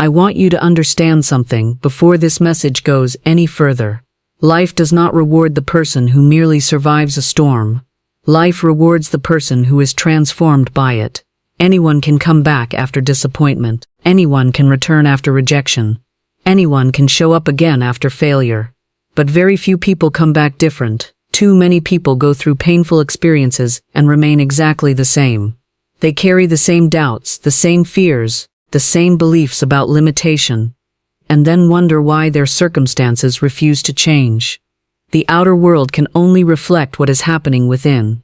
I want you to understand something before this message goes any further. Life does not reward the person who merely survives a storm. Life rewards the person who is transformed by it. Anyone can come back after disappointment. Anyone can return after rejection. Anyone can show up again after failure. But very few people come back different. Too many people go through painful experiences and remain exactly the same. They carry the same doubts, the same fears, the same beliefs about limitation, and then wonder why their circumstances refuse to change. The outer world can only reflect what is happening within.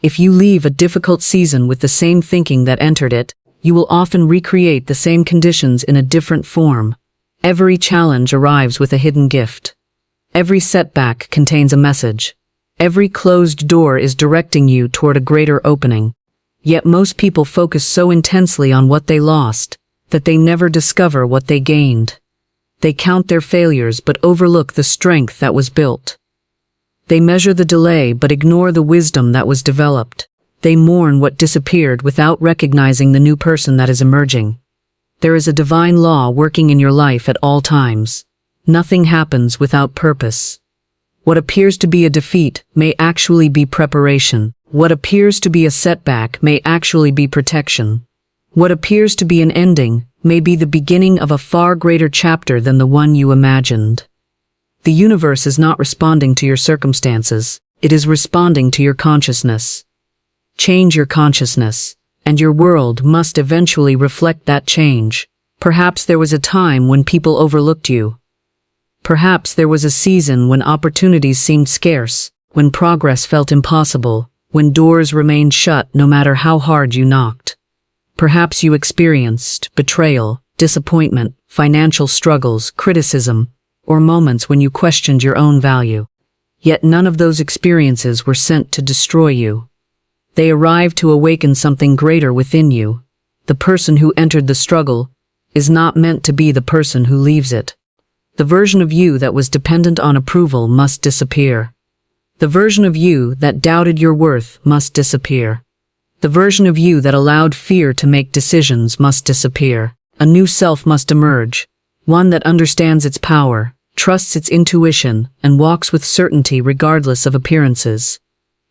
If you leave a difficult season with the same thinking that entered it, you will often recreate the same conditions in a different form. Every challenge arrives with a hidden gift. Every setback contains a message. Every closed door is directing you toward a greater opening. Yet most people focus so intensely on what they lost that they never discover what they gained. They count their failures but overlook the strength that was built. They measure the delay but ignore the wisdom that was developed. They mourn what disappeared without recognizing the new person that is emerging. There is a divine law working in your life at all times. Nothing happens without purpose. What appears to be a defeat may actually be preparation. What appears to be a setback may actually be protection. What appears to be an ending may be the beginning of a far greater chapter than the one you imagined. The universe is not responding to your circumstances, it is responding to your consciousness. Change your consciousness, and your world must eventually reflect that change. Perhaps there was a time when people overlooked you. Perhaps there was a season when opportunities seemed scarce, when progress felt impossible, when doors remained shut no matter how hard you knocked. Perhaps you experienced betrayal, disappointment, financial struggles, criticism, or moments when you questioned your own value. Yet none of those experiences were sent to destroy you. They arrived to awaken something greater within you. The person who entered the struggle is not meant to be the person who leaves it. The version of you that was dependent on approval must disappear. The version of you that doubted your worth must disappear. The version of you that allowed fear to make decisions must disappear. A new self must emerge, one that understands its power, trusts its intuition, and walks with certainty regardless of appearances.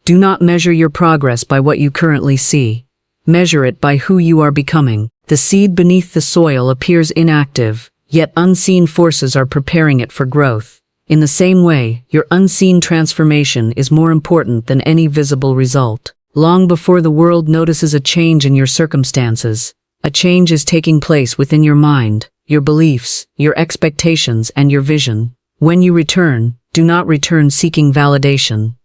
Do not measure your progress by what you currently see. Measure it by who you are becoming. The seed beneath the soil appears inactive, yet unseen forces are preparing it for growth. In the same way, your unseen transformation is more important than any visible result. Long before the world notices a change in your circumstances, a change is taking place within your mind, your beliefs, your expectations, and your vision. When you return, do not return seeking validation.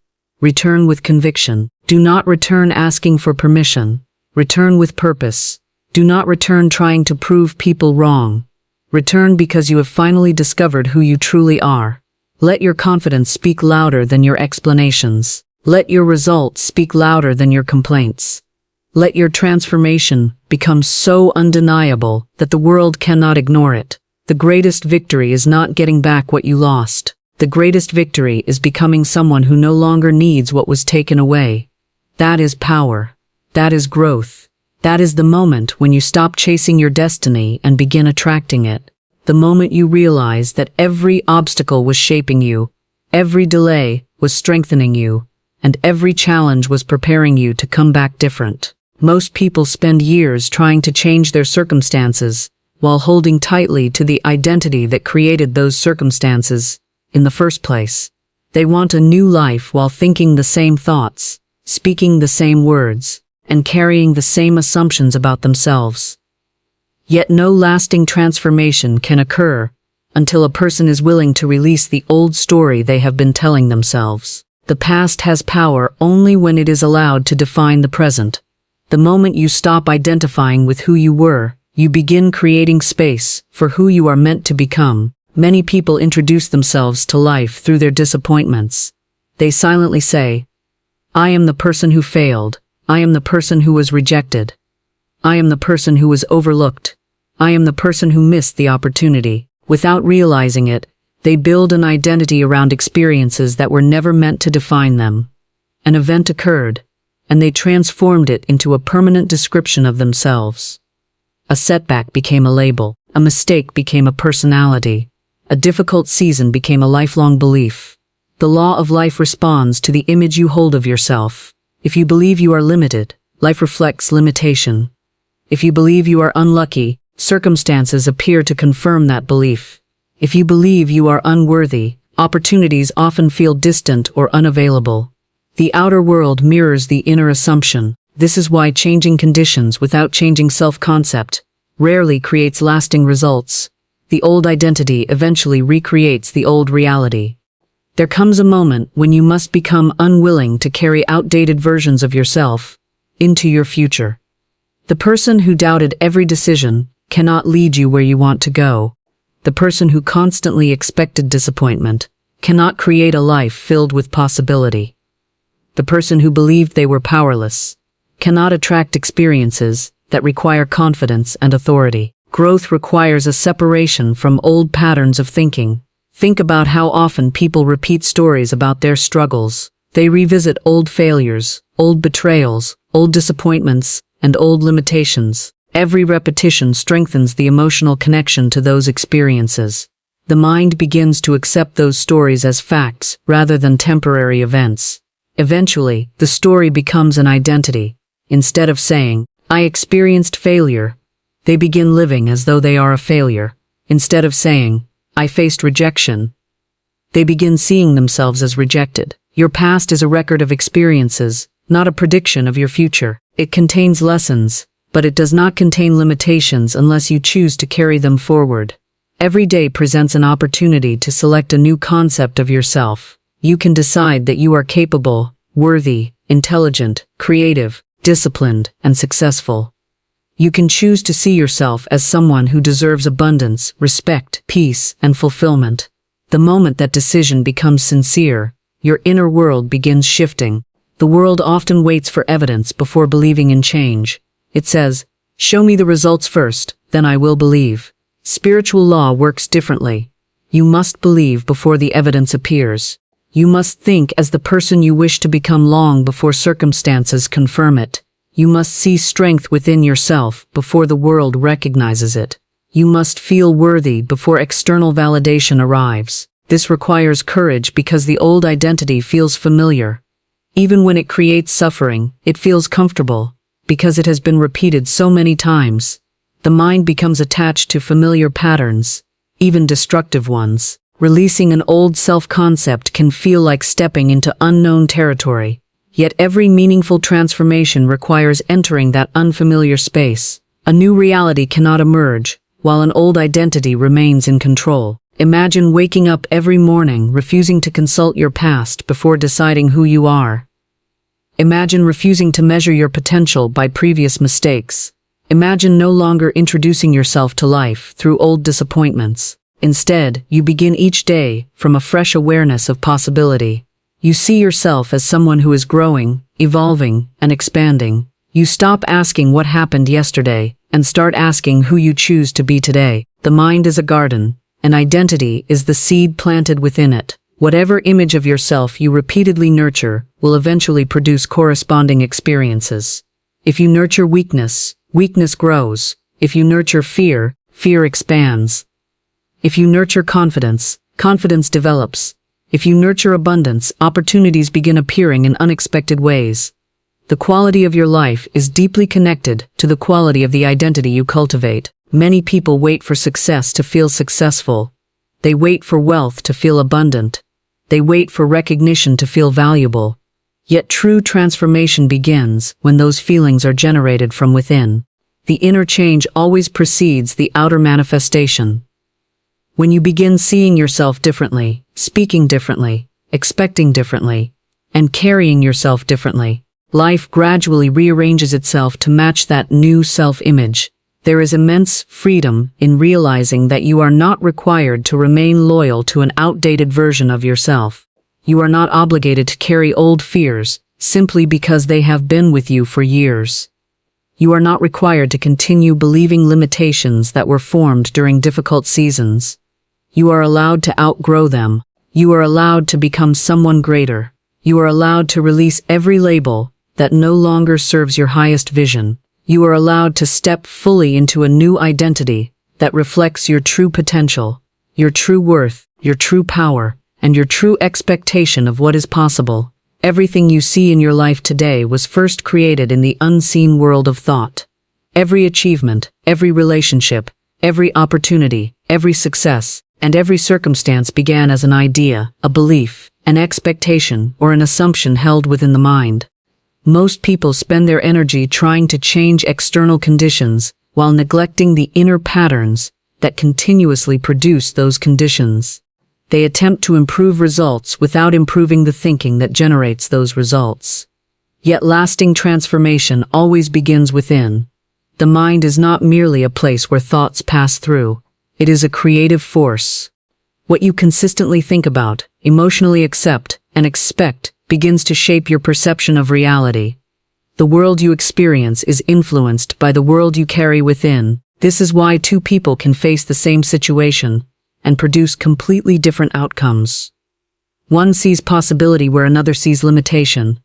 Return with conviction. Do not return asking for permission. Return with purpose. Do not return trying to prove people wrong. Return because you have finally discovered who you truly are. Let your confidence speak louder than your explanations. Let your results speak louder than your complaints. Let your transformation become so undeniable that the world cannot ignore it. The greatest victory is not getting back what you lost. The greatest victory is becoming someone who no longer needs what was taken away. That is power. That is growth. That is the moment when you stop chasing your destiny and begin attracting it. The moment you realize that every obstacle was shaping you, every delay was strengthening you, and every challenge was preparing you to come back different. Most people spend years trying to change their circumstances, while holding tightly to the identity that created those circumstances in the first place. They want a new life while thinking the same thoughts, speaking the same words, and carrying the same assumptions about themselves. Yet no lasting transformation can occur until a person is willing to release the old story they have been telling themselves. The past has power only when it is allowed to define the present. The moment you stop identifying with who you were, you begin creating space for who you are meant to become. Many people introduce themselves to life through their disappointments. They silently say, "I am the person who failed. I am the person who was rejected. I am the person who was overlooked. I am the person who missed the opportunity." Without realizing it, they build an identity around experiences that were never meant to define them. An event occurred, and they transformed it into a permanent description of themselves. A setback became a label. A mistake became a personality. A difficult season became a lifelong belief. The law of life responds to the image you hold of yourself. If you believe you are limited, life reflects limitation. If you believe you are unlucky, circumstances appear to confirm that belief. If you believe you are unworthy, opportunities often feel distant or unavailable. The outer world mirrors the inner assumption. This is why changing conditions without changing self-concept rarely creates lasting results. The old identity eventually recreates the old reality. There comes a moment when you must become unwilling to carry outdated versions of yourself into your future. The person who doubted every decision cannot lead you where you want to go. The person who constantly expected disappointment cannot create a life filled with possibility. The person who believed they were powerless cannot attract experiences that require confidence and authority. Growth requires a separation from old patterns of thinking. Think about how often people repeat stories about their struggles. They revisit old failures, old betrayals, old disappointments, and old limitations. Every repetition strengthens the emotional connection to those experiences. The mind begins to accept those stories as facts rather than temporary events. Eventually, the story becomes an identity. Instead of saying, "I experienced failure," they begin living as though they are a failure. Instead of saying, "I faced rejection," they begin seeing themselves as rejected. Your past is a record of experiences, not a prediction of your future. It contains lessons, but it does not contain limitations unless you choose to carry them forward. Every day presents an opportunity to select a new concept of yourself. You can decide that you are capable, worthy, intelligent, creative, disciplined, and successful. You can choose to see yourself as someone who deserves abundance, respect, peace, and fulfillment. The moment that decision becomes sincere, your inner world begins shifting. The world often waits for evidence before believing in change. It says, "Show me the results first, then I will believe." Spiritual law works differently. You must believe before the evidence appears. You must think as the person you wish to become long before circumstances confirm it. You must see strength within yourself before the world recognizes it. You must feel worthy before external validation arrives. This requires courage because the old identity feels familiar. Even when it creates suffering, it feels comfortable, because it has been repeated so many times. The mind becomes attached to familiar patterns, even destructive ones. Releasing an old self-concept can feel like stepping into unknown territory. Yet every meaningful transformation requires entering that unfamiliar space. A new reality cannot emerge, while an old identity remains in control. Imagine waking up every morning refusing to consult your past before deciding who you are. Imagine refusing to measure your potential by previous mistakes. Imagine no longer introducing yourself to life through old disappointments. Instead, you begin each day from a fresh awareness of possibility. You see yourself as someone who is growing, evolving, and expanding. You stop asking what happened yesterday and start asking who you choose to be today. The mind is a garden. An identity is the seed planted within it. Whatever image of yourself you repeatedly nurture will eventually produce corresponding experiences. If you nurture weakness, weakness grows. If you nurture fear, fear expands. If you nurture confidence, confidence develops. If you nurture abundance, opportunities begin appearing in unexpected ways. The quality of your life is deeply connected to the quality of the identity you cultivate. Many people wait for success to feel successful. They wait for wealth to feel abundant. They wait for recognition to feel valuable. Yet true transformation begins when those feelings are generated from within. The inner change always precedes the outer manifestation. When you begin seeing yourself differently, speaking differently, expecting differently, and carrying yourself differently, life gradually rearranges itself to match that new self-image. There is immense freedom in realizing that you are not required to remain loyal to an outdated version of yourself. You are not obligated to carry old fears simply because they have been with you for years. You are not required to continue believing limitations that were formed during difficult seasons. You are allowed to outgrow them. You are allowed to become someone greater. You are allowed to release every label that no longer serves your highest vision. You are allowed to step fully into a new identity that reflects your true potential, your true worth, your true power, and your true expectation of what is possible. Everything you see in your life today was first created in the unseen world of thought. Every achievement, every relationship, every opportunity, every success, and every circumstance began as an idea, a belief, an expectation, or an assumption held within the mind. Most people spend their energy trying to change external conditions while neglecting the inner patterns that continuously produce those conditions. They attempt to improve results without improving the thinking that generates those results. Yet lasting transformation always begins within. The mind is not merely a place where thoughts pass through. It is a creative force. What you consistently think about, emotionally accept, and expect begins to shape your perception of reality. The world you experience is influenced by the world you carry within. This is why two people can face the same situation and produce completely different outcomes. One sees possibility where another sees limitation.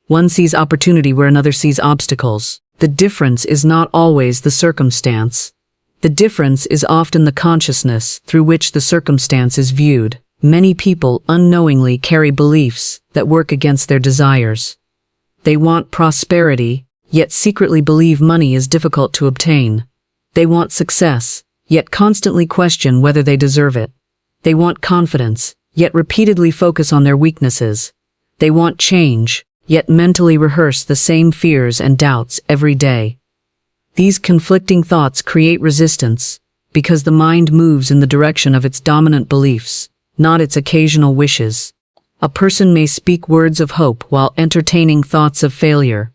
One sees opportunity where another sees obstacles. The difference is not always the circumstance. The difference is often the consciousness through which the circumstance is viewed. Many people unknowingly carry beliefs that work against their desires. They want prosperity, yet secretly believe money is difficult to obtain. They want success, yet constantly question whether they deserve it. They want confidence, yet repeatedly focus on their weaknesses. They want change, yet mentally rehearse the same fears and doubts every day. These conflicting thoughts create resistance because the mind moves in the direction of its dominant beliefs, not its occasional wishes. A person may speak words of hope while entertaining thoughts of failure.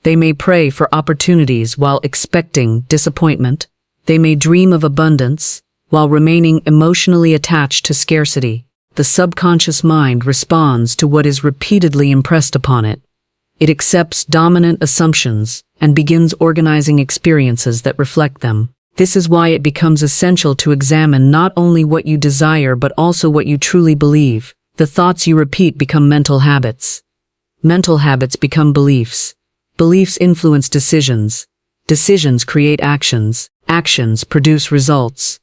They may pray for opportunities while expecting disappointment. They may dream of abundance while remaining emotionally attached to scarcity. The subconscious mind responds to what is repeatedly impressed upon it. It accepts dominant assumptions and begins organizing experiences that reflect them. This is why it becomes essential to examine not only what you desire but also what you truly believe. The thoughts you repeat become mental habits. Mental habits become beliefs. Beliefs influence decisions. Decisions create actions. Actions produce results.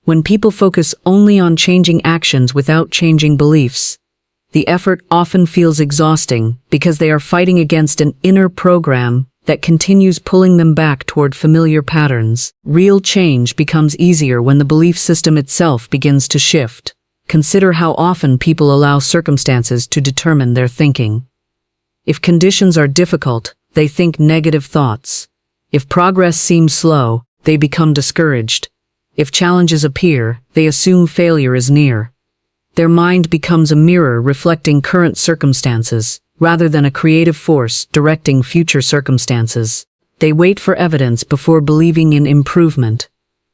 When people focus only on changing actions without changing beliefs, the effort often feels exhausting because they are fighting against an inner program that continues pulling them back toward familiar patterns. Real change becomes easier when the belief system itself begins to shift. Consider how often people allow circumstances to determine their thinking. If conditions are difficult, they think negative thoughts. If progress seems slow, they become discouraged. If challenges appear, they assume failure is near. Their mind becomes a mirror reflecting current circumstances, rather than a creative force directing future circumstances. They wait for evidence before believing in improvement.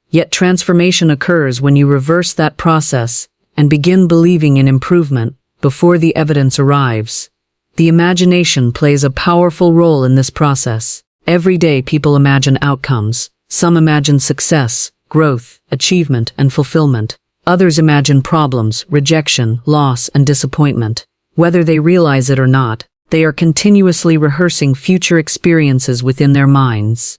Yet transformation occurs when you reverse that process and begin believing in improvement before the evidence arrives. The imagination plays a powerful role in this process. Every day people imagine outcomes. Some imagine success, growth, achievement, and fulfillment. Others imagine problems, rejection, loss, and disappointment. Whether they realize it or not, they are continuously rehearsing future experiences within their minds.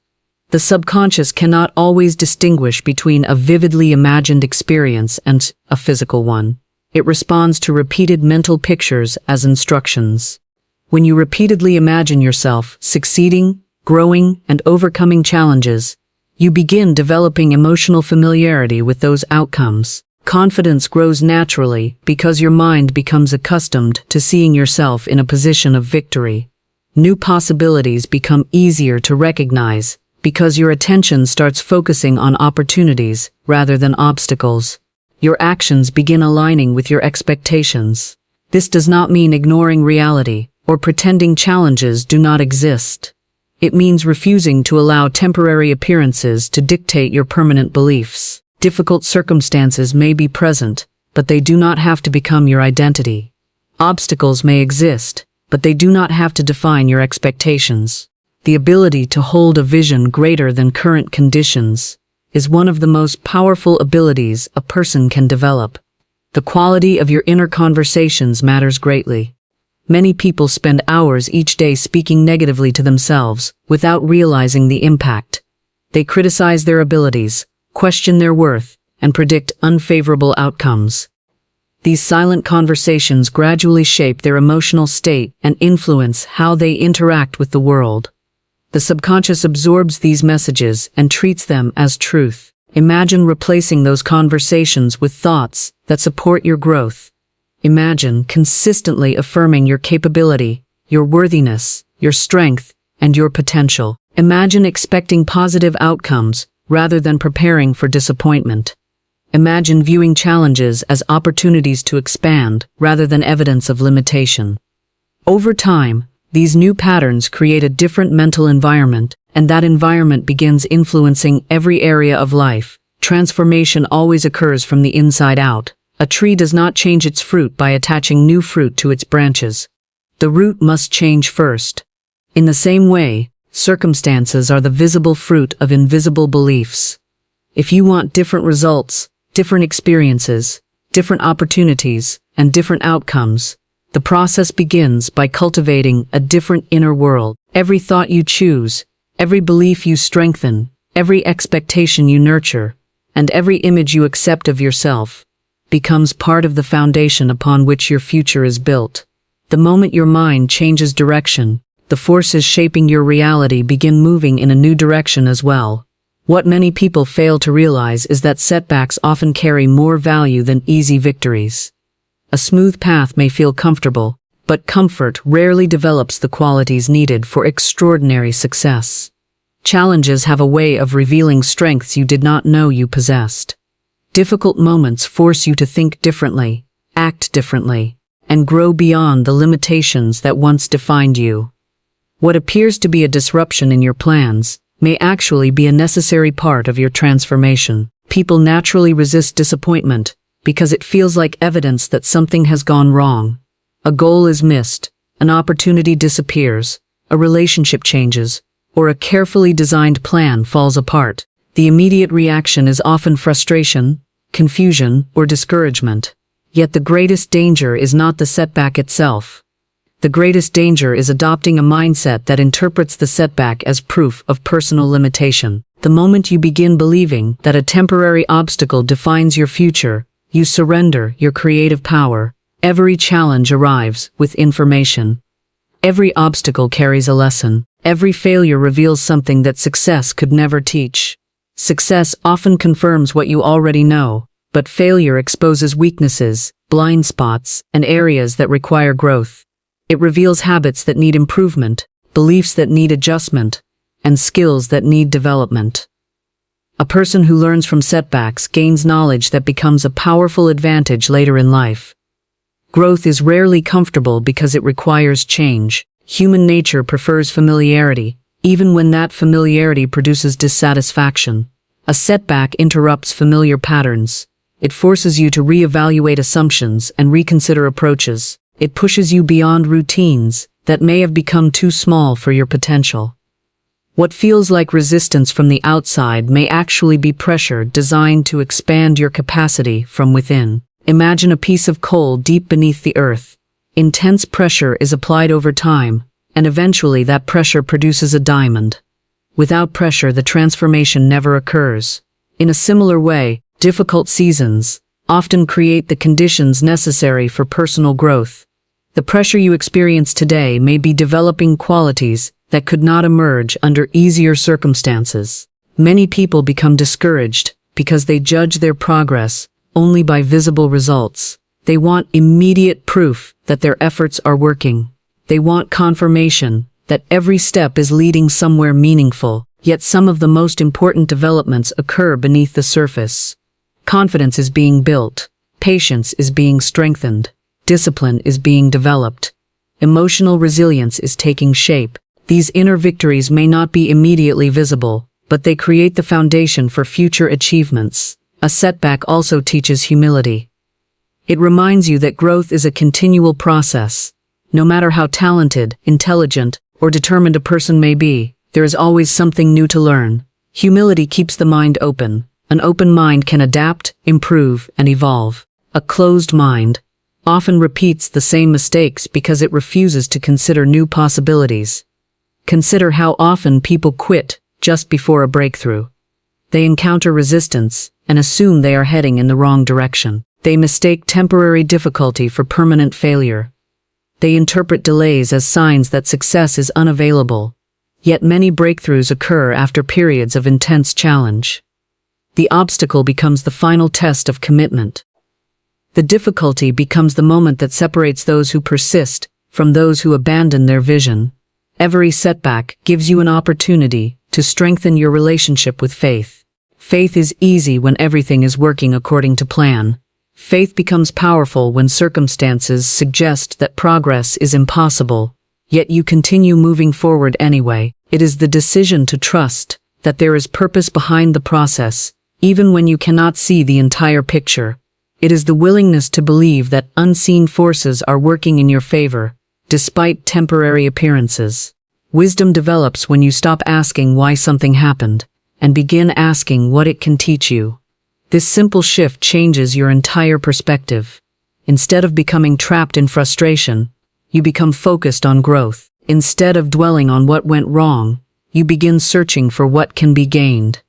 The subconscious cannot always distinguish between a vividly imagined experience and a physical one. It responds to repeated mental pictures as instructions. When you repeatedly imagine yourself succeeding, growing, and overcoming challenges, you begin developing emotional familiarity with those outcomes. Confidence grows naturally because your mind becomes accustomed to seeing yourself in a position of victory. New possibilities become easier to recognize because your attention starts focusing on opportunities rather than obstacles. Your actions begin aligning with your expectations. This does not mean ignoring reality or pretending challenges do not exist. It means refusing to allow temporary appearances to dictate your permanent beliefs. Difficult circumstances may be present, but they do not have to become your identity. Obstacles may exist, but they do not have to define your expectations. The ability to hold a vision greater than current conditions is one of the most powerful abilities a person can develop. The quality of your inner conversations matters greatly. Many people spend hours each day speaking negatively to themselves without realizing the impact. They criticize their abilities, question their worth, and predict unfavorable outcomes. These silent conversations gradually shape their emotional state and influence how they interact with the world. The subconscious absorbs these messages and treats them as truth. Imagine replacing those conversations with thoughts that support your growth. Imagine consistently affirming your capability, your worthiness, your strength, and your potential. Imagine expecting positive outcomes rather than preparing for disappointment. Imagine viewing challenges as opportunities to expand rather than evidence of limitation. Over time, these new patterns create a different mental environment, and that environment begins influencing every area of life. Transformation always occurs from the inside out. A tree does not change its fruit by attaching new fruit to its branches. The root must change first. In the same way, circumstances are the visible fruit of invisible beliefs. If you want different results, different experiences, different opportunities, and different outcomes, the process begins by cultivating a different inner world. Every thought you choose, every belief you strengthen, every expectation you nurture, and every image you accept of yourself becomes part of the foundation upon which your future is built. The moment your mind changes direction, the forces shaping your reality begin moving in a new direction as well. What many people fail to realize is that setbacks often carry more value than easy victories. A smooth path may feel comfortable, but comfort rarely develops the qualities needed for extraordinary success. Challenges have a way of revealing strengths you did not know you possessed. Difficult moments force you to think differently, act differently, and grow beyond the limitations that once defined you. What appears to be a disruption in your plans may actually be a necessary part of your transformation. People naturally resist disappointment because it feels like evidence that something has gone wrong. A goal is missed, an opportunity disappears, a relationship changes, or a carefully designed plan falls apart. The immediate reaction is often frustration, confusion, or discouragement. Yet the greatest danger is not the setback itself. The greatest danger is adopting a mindset that interprets the setback as proof of personal limitation. The moment you begin believing that a temporary obstacle defines your future, you surrender your creative power. Every challenge arrives with information. Every obstacle carries a lesson. Every failure reveals something that success could never teach. Success often confirms what you already know, but failure exposes weaknesses, blind spots, and areas that require growth. It reveals habits that need improvement, beliefs that need adjustment, and skills that need development. A person who learns from setbacks gains knowledge that becomes a powerful advantage later in life. Growth is rarely comfortable because it requires change. Human nature prefers familiarity, even when that familiarity produces dissatisfaction. A setback interrupts familiar patterns. It forces you to reevaluate assumptions and reconsider approaches. It pushes you beyond routines that may have become too small for your potential. What feels like resistance from the outside may actually be pressure designed to expand your capacity from within. Imagine a piece of coal deep beneath the earth. Intense pressure is applied over time, and eventually that pressure produces a diamond. Without pressure, the transformation never occurs. In a similar way, difficult seasons often create the conditions necessary for personal growth. The pressure you experience today may be developing qualities that could not emerge under easier circumstances. Many people become discouraged because they judge their progress only by visible results. They want immediate proof that their efforts are working. They want confirmation that every step is leading somewhere meaningful. Yet some of the most important developments occur beneath the surface. Confidence is being built. Patience is being strengthened. Discipline is being developed. Emotional resilience is taking shape. These inner victories may not be immediately visible, but they create the foundation for future achievements. A setback also teaches humility. It reminds you that growth is a continual process. No matter how talented, intelligent, or determined a person may be, there is always something new to learn. Humility keeps the mind open. An open mind can adapt, improve, and evolve. A closed mind often repeats the same mistakes because it refuses to consider new possibilities. Consider how often people quit just before a breakthrough. They encounter resistance and assume they are heading in the wrong direction. They mistake temporary difficulty for permanent failure. They interpret delays as signs that success is unavailable. Yet many breakthroughs occur after periods of intense challenge. The obstacle becomes the final test of commitment. The difficulty becomes the moment that separates those who persist from those who abandon their vision. Every setback gives you an opportunity to strengthen your relationship with faith. Faith is easy when everything is working according to plan. Faith becomes powerful when circumstances suggest that progress is impossible, yet you continue moving forward anyway. It is the decision to trust that there is purpose behind the process, even when you cannot see the entire picture. It is the willingness to believe that unseen forces are working in your favor, despite temporary appearances. Wisdom develops when you stop asking why something happened and begin asking what it can teach you. This simple shift changes your entire perspective. Instead of becoming trapped in frustration, you become focused on growth. Instead of dwelling on what went wrong, you begin searching for what can be gained.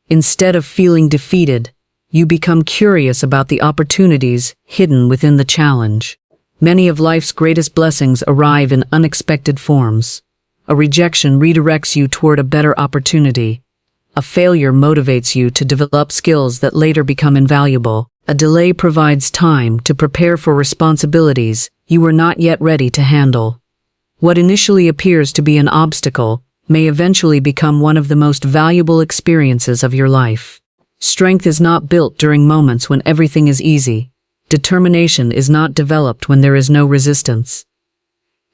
Instead of feeling defeated, you become curious about the opportunities hidden within the challenge. Many of life's greatest blessings arrive in unexpected forms. A rejection redirects you toward a better opportunity. A failure motivates you to develop skills that later become invaluable. A delay provides time to prepare for responsibilities you were not yet ready to handle. What initially appears to be an obstacle may eventually become one of the most valuable experiences of your life. Strength is not built during moments when everything is easy. Determination is not developed when there is no resistance.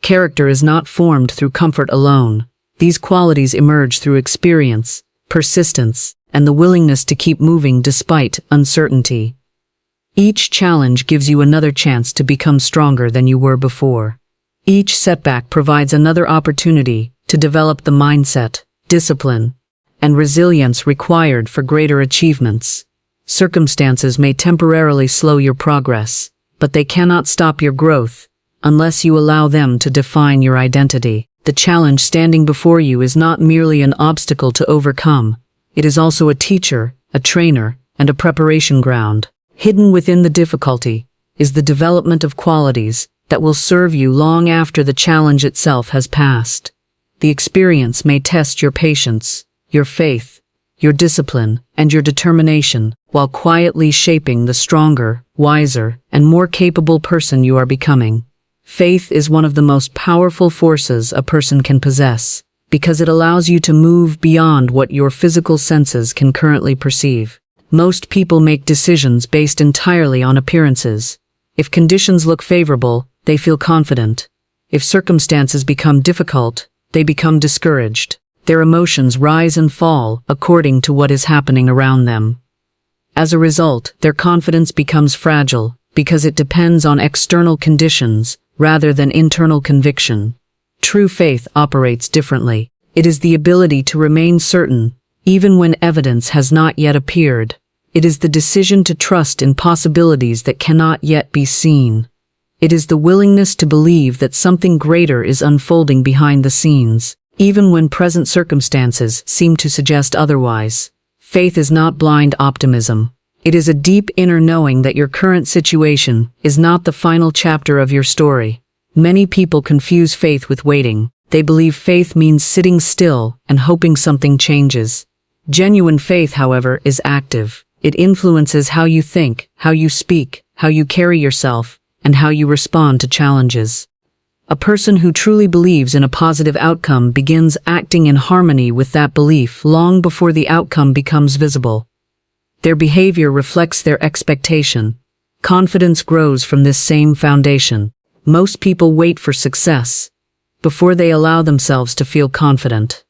Character is not formed through comfort alone. These qualities emerge through experience, persistence, and the willingness to keep moving despite uncertainty. Each challenge gives you another chance to become stronger than you were before. Each setback provides another opportunity to develop the mindset, discipline, and resilience required for greater achievements. Circumstances may temporarily slow your progress, but they cannot stop your growth unless you allow them to define your identity. The challenge standing before you is not merely an obstacle to overcome. It is also a teacher, a trainer, and a preparation ground. Hidden within the difficulty is the development of qualities that will serve you long after the challenge itself has passed. The experience may test your patience, your faith, your discipline, and your determination, while quietly shaping the stronger, wiser, and more capable person you are becoming. Faith is one of the most powerful forces a person can possess, because it allows you to move beyond what your physical senses can currently perceive. Most people make decisions based entirely on appearances. If conditions look favorable, they feel confident. If circumstances become difficult, they become discouraged. Their emotions rise and fall according to what is happening around them. As a result, their confidence becomes fragile because it depends on external conditions rather than internal conviction. True faith operates differently. It is the ability to remain certain, even when evidence has not yet appeared. It is the decision to trust in possibilities that cannot yet be seen. It is the willingness to believe that something greater is unfolding behind the scenes, even when present circumstances seem to suggest otherwise. Faith is not blind optimism. It is a deep inner knowing that your current situation is not the final chapter of your story. Many people confuse faith with waiting. They believe faith means sitting still and hoping something changes. Genuine faith, however, is active. It influences how you think, how you speak, how you carry yourself, and how you respond to challenges. A person who truly believes in a positive outcome begins acting in harmony with that belief long before the outcome becomes visible. Their behavior reflects their expectation. Confidence grows from this same foundation. Most people wait for success before they allow themselves to feel confident.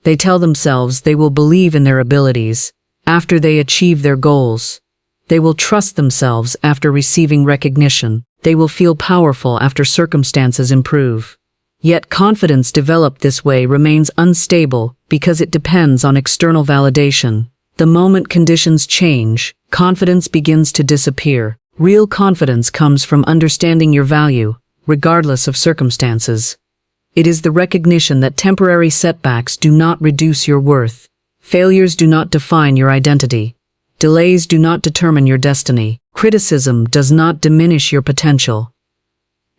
They tell themselves they will believe in their abilities after they achieve their goals. They will trust themselves after receiving recognition. They will feel powerful after circumstances improve. Yet confidence developed this way remains unstable because it depends on external validation. The moment conditions change, confidence begins to disappear. Real confidence comes from understanding your value, regardless of circumstances. It is the recognition that temporary setbacks do not reduce your worth. Failures do not define your identity. Delays do not determine your destiny. Criticism does not diminish your potential.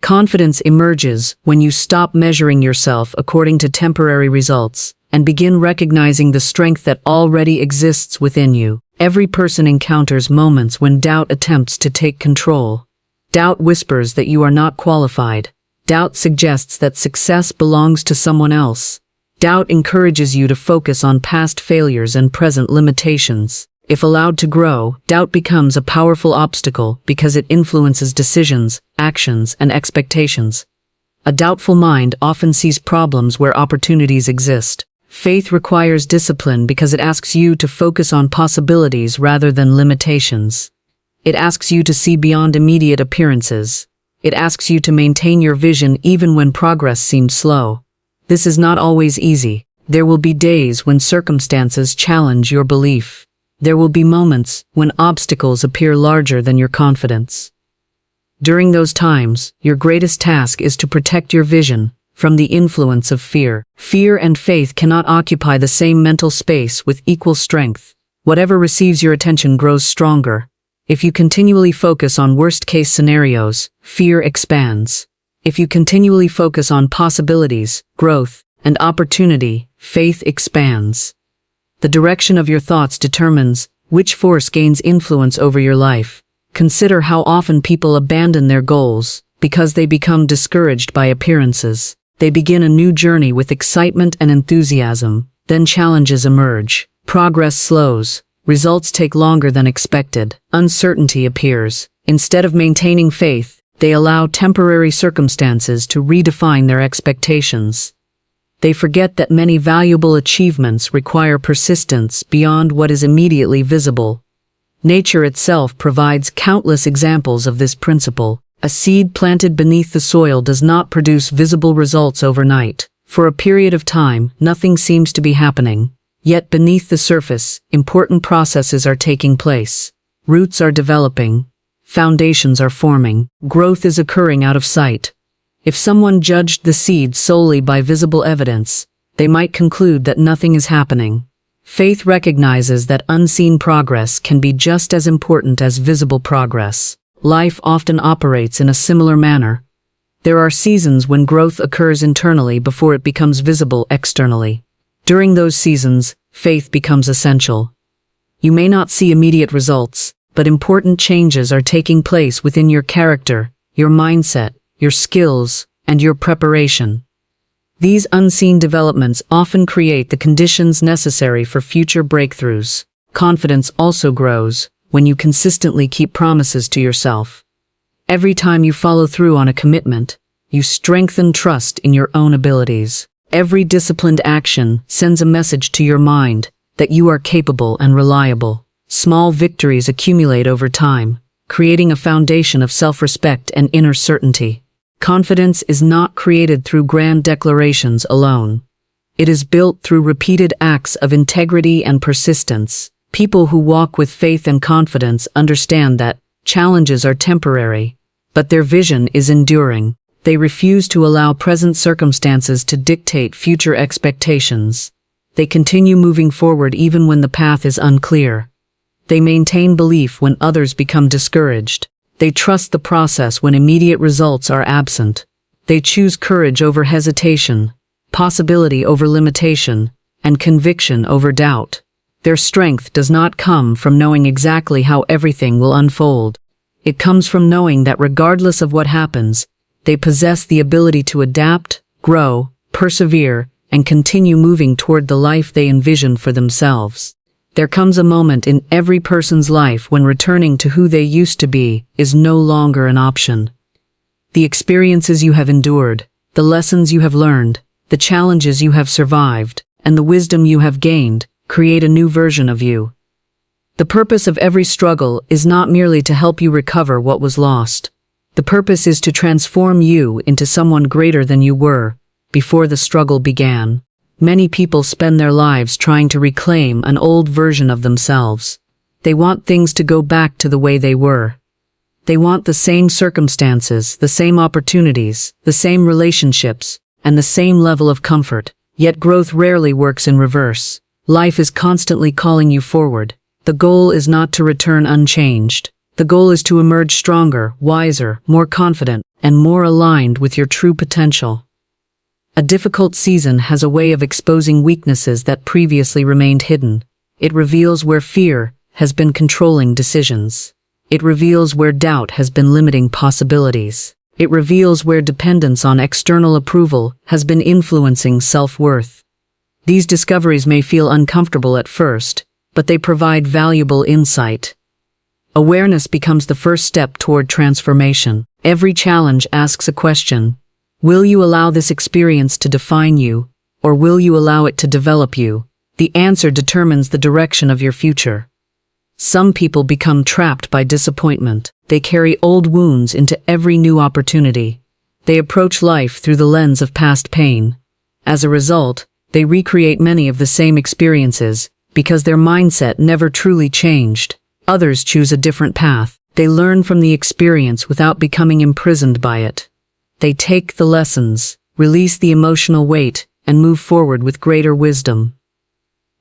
Confidence emerges when you stop measuring yourself according to temporary results and begin recognizing the strength that already exists within you. Every person encounters moments when doubt attempts to take control. Doubt whispers that you are not qualified. Doubt suggests that success belongs to someone else. Doubt encourages you to focus on past failures and present limitations. If allowed to grow, doubt becomes a powerful obstacle because it influences decisions, actions, and expectations. A doubtful mind often sees problems where opportunities exist. Faith requires discipline because it asks you to focus on possibilities rather than limitations. It asks you to see beyond immediate appearances. It asks you to maintain your vision even when progress seems slow. This is not always easy. There will be days when circumstances challenge your belief. There will be moments when obstacles appear larger than your confidence. During those times, your greatest task is to protect your vision from the influence of fear. Fear and faith cannot occupy the same mental space with equal strength. Whatever receives your attention grows stronger. If you continually focus on worst-case scenarios, fear expands. If you continually focus on possibilities, growth, and opportunity, faith expands. The direction of your thoughts determines which force gains influence over your life. Consider how often people abandon their goals because they become discouraged by appearances. They begin a new journey with excitement and enthusiasm, then challenges emerge. Progress slows. Results take longer than expected. Uncertainty appears. Instead of maintaining faith, they allow temporary circumstances to redefine their expectations. They forget that many valuable achievements require persistence beyond what is immediately visible. Nature itself provides countless examples of this principle. A seed planted beneath the soil does not produce visible results overnight. For a period of time, nothing seems to be happening. Yet beneath the surface, important processes are taking place. Roots are developing. Foundations are forming. Growth is occurring out of sight. If someone judged the seed solely by visible evidence, they might conclude that nothing is happening. Faith recognizes that unseen progress can be just as important as visible progress. Life often operates in a similar manner. There are seasons when growth occurs internally before it becomes visible externally. During those seasons, faith becomes essential. You may not see immediate results, but important changes are taking place within your character, your mindset, your skills, and your preparation. These unseen developments often create the conditions necessary for future breakthroughs. Confidence also grows when you consistently keep promises to yourself. Every time you follow through on a commitment, you strengthen trust in your own abilities. Every disciplined action sends a message to your mind that you are capable and reliable. Small victories accumulate over time, creating a foundation of self-respect and inner certainty. Confidence is not created through grand declarations alone. It is built through repeated acts of integrity and persistence. People who walk with faith and confidence understand that challenges are temporary, but their vision is enduring. They refuse to allow present circumstances to dictate future expectations. They continue moving forward even when the path is unclear. They maintain belief when others become discouraged. They trust the process when immediate results are absent. They choose courage over hesitation, possibility over limitation, and conviction over doubt. Their strength does not come from knowing exactly how everything will unfold. It comes from knowing that regardless of what happens, they possess the ability to adapt, grow, persevere, and continue moving toward the life they envision for themselves. There comes a moment in every person's life when returning to who they used to be is no longer an option. The experiences you have endured, the lessons you have learned, the challenges you have survived, and the wisdom you have gained create a new version of you. The purpose of every struggle is not merely to help you recover what was lost. The purpose is to transform you into someone greater than you were before the struggle began. Many people spend their lives trying to reclaim an old version of themselves. They want things to go back to the way they were. They want the same circumstances, the same opportunities, the same relationships, and the same level of comfort. Yet growth rarely works in reverse. Life is constantly calling you forward. The goal is not to return unchanged. The goal is to emerge stronger, wiser, more confident, and more aligned with your true potential. A difficult season has a way of exposing weaknesses that previously remained hidden. It reveals where fear has been controlling decisions. It reveals where doubt has been limiting possibilities. It reveals where dependence on external approval has been influencing self-worth. These discoveries may feel uncomfortable at first, but they provide valuable insight. Awareness becomes the first step toward transformation. Every challenge asks a question. Will you allow this experience to define you, or will you allow it to develop you? The answer determines the direction of your future. Some people become trapped by disappointment. They carry old wounds into every new opportunity. They approach life through the lens of past pain. As a result, they recreate many of the same experiences because their mindset never truly changed. Others choose a different path. They learn from the experience without becoming imprisoned by it. They take the lessons, release the emotional weight, and move forward with greater wisdom.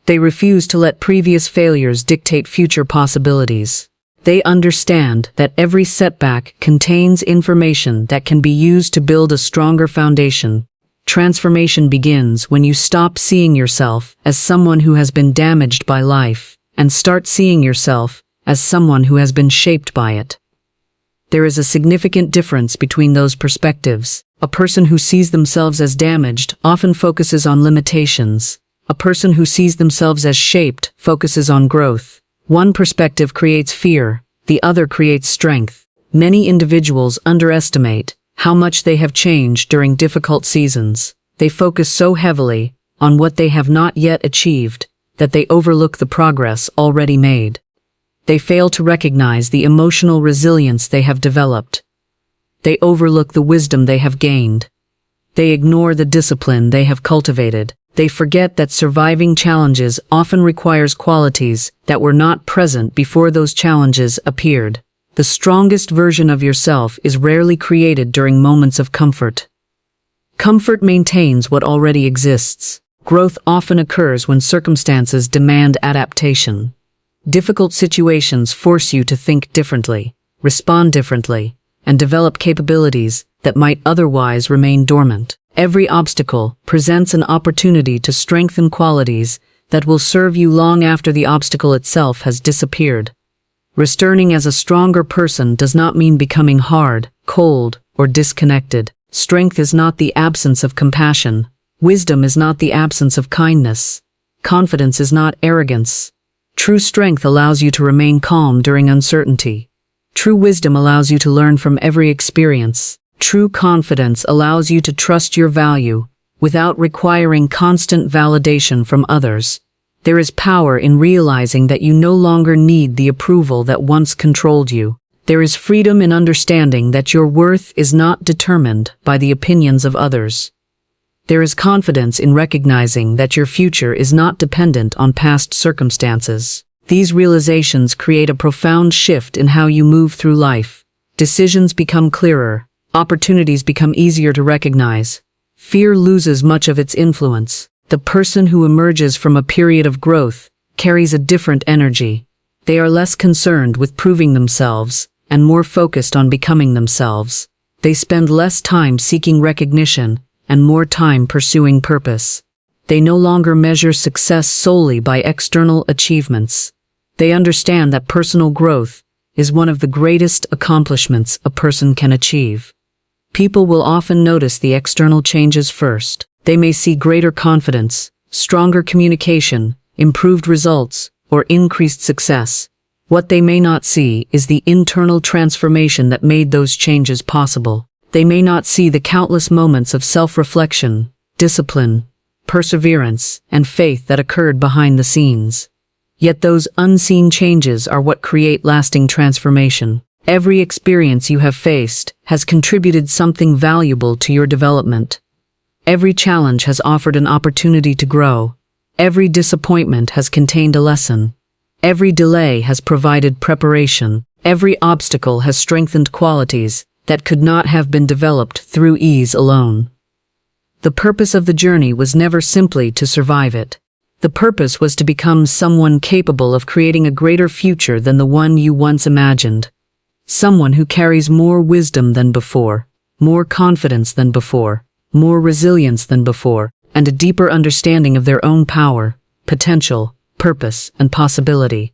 They refuse to let previous failures dictate future possibilities. They understand that every setback contains information that can be used to build a stronger foundation. Transformation begins when you stop seeing yourself as someone who has been damaged by life and start seeing yourself as someone who has been shaped by it. There is a significant difference between those perspectives. A person who sees themselves as damaged often focuses on limitations. A person who sees themselves as shaped focuses on growth. One perspective creates fear, the other creates strength. Many individuals underestimate how much they have changed during difficult seasons. They focus so heavily on what they have not yet achieved that they overlook the progress already made. They fail to recognize the emotional resilience they have developed. They overlook the wisdom they have gained. They ignore the discipline they have cultivated. They forget that surviving challenges often requires qualities that were not present before those challenges appeared. The strongest version of yourself is rarely created during moments of comfort. Comfort maintains what already exists. Growth often occurs when circumstances demand adaptation. Difficult situations force you to think differently, respond differently, and develop capabilities that might otherwise remain dormant. Every obstacle presents an opportunity to strengthen qualities that will serve you long after the obstacle itself has disappeared. Returning as a stronger person does not mean becoming hard, cold, or disconnected. Strength is not the absence of compassion. Wisdom is not the absence of kindness. Confidence is not arrogance. True strength allows you to remain calm during uncertainty. True wisdom allows you to learn from every experience. True confidence allows you to trust your value without requiring constant validation from others. There is power in realizing that you no longer need the approval that once controlled you. There is freedom in understanding that your worth is not determined by the opinions of others. There is confidence in recognizing that your future is not dependent on past circumstances. These realizations create a profound shift in how you move through life. Decisions become clearer. Opportunities become easier to recognize. Fear loses much of its influence. The person who emerges from a period of growth carries a different energy. They are less concerned with proving themselves and more focused on becoming themselves. They spend less time seeking recognition and more time pursuing purpose. They no longer measure success solely by external achievements. They understand that personal growth is one of the greatest accomplishments a person can achieve. People will often notice the external changes first. They may see greater confidence, stronger communication, improved results, or increased success. What they may not see is the internal transformation that made those changes possible. They may not see the countless moments of self-reflection, discipline, perseverance, and faith that occurred behind the scenes. Yet those unseen changes are what create lasting transformation. Every experience you have faced has contributed something valuable to your development. Every challenge has offered an opportunity to grow. Every disappointment has contained a lesson. Every delay has provided preparation. Every obstacle has strengthened qualities that could not have been developed through ease alone. The purpose of the journey was never simply to survive it. The purpose was to become someone capable of creating a greater future than the one you once imagined. Someone who carries more wisdom than before, more confidence than before, more resilience than before, and a deeper understanding of their own power, potential, purpose, and possibility.